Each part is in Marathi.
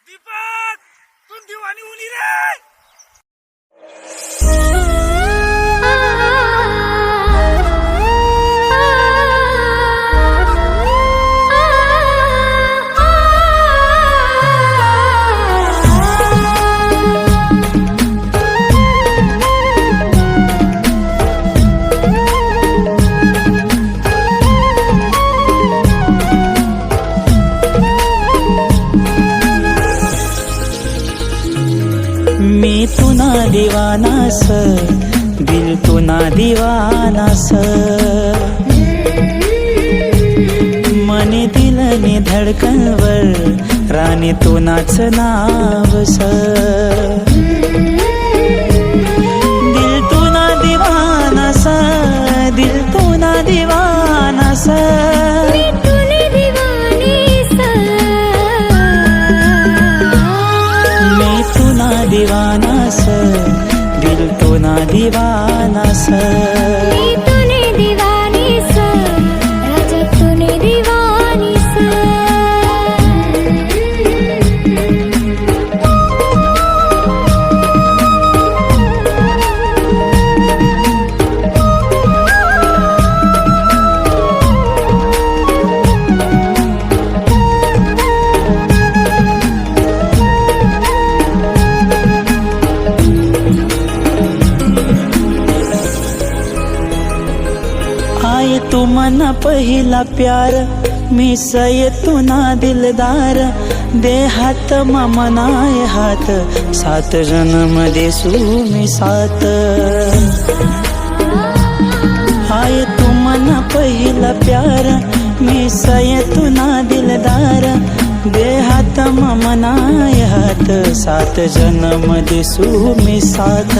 दीपक तू दिवानी होली रे. मी तुना दीवानास, दिल तुना दीवानास. मने दिलने धडकनवर राणी तुनाच नावस. दिल तुना दीवानास, दिल तुना दीवानास. दीवानास, दिल तुना दीवानास. मी तुने दीवानीस, राजा तुने दीवानीस. आय तू मना पहिला प्यार, मी सय तुना दिलदार. दे हात मनाय हात, सात जन्म देसू मी सात. आय तू मना पहिला प्यार, मी सय तुना दिलदार. दे हात मनाय हात, सात जन्म देसू मी साथ.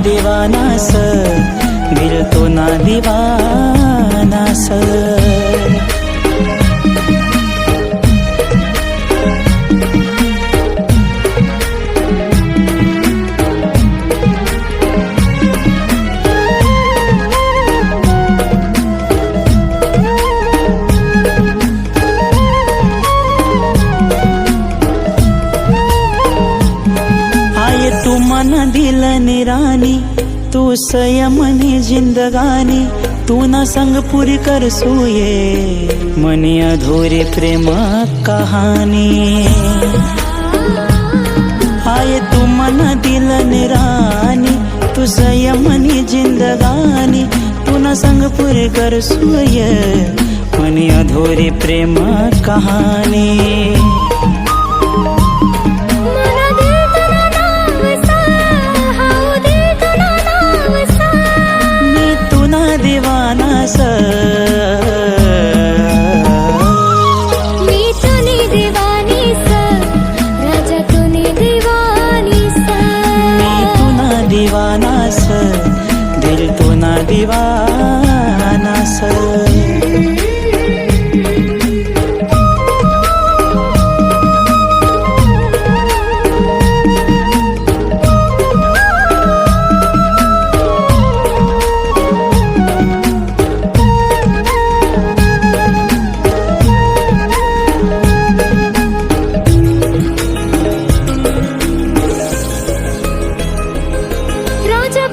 दीवानास, दिल तुना दीवानास. आय तू मन दिल निरानी, तू संयमनी जिंदगानी. तू ना संग पुरी कर सोये, मनी अधूरी प्रेम कहानी. आय तू मन दिल निरानी, तू संयमनी जिंदगानी. तू ना संग पुरी कर सोये, मनी अधूरी प्रेम कहानी. दीवानास, मी तुने दीवानीस, राजा तुने दीवानीस. मी तुना दीवानास, दिल तुना दीवानास.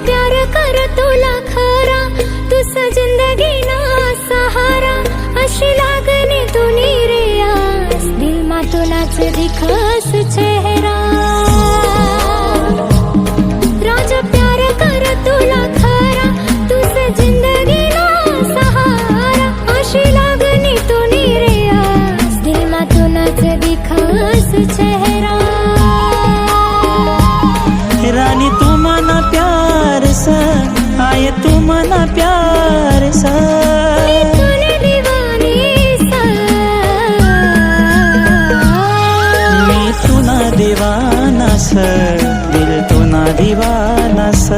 प्यार कर तुला खरा, तुझ जिंदगी ना सहारा. अशी लागणे तुनी रे आस, दिल मा तुलाच दिखास चेहरा. राजा प्यार कर तुला खरा, तुझ जिंदगी ना सहारा. अशी लागणे तुनी रे आस, दिल मा तुलाच दिखास चेहरा. राणी तू मना प्यार सा, आय तू मना प्यार सा. मी तुने दीवानीस, मी तुना दीवानास, दिल तुना दीवानास.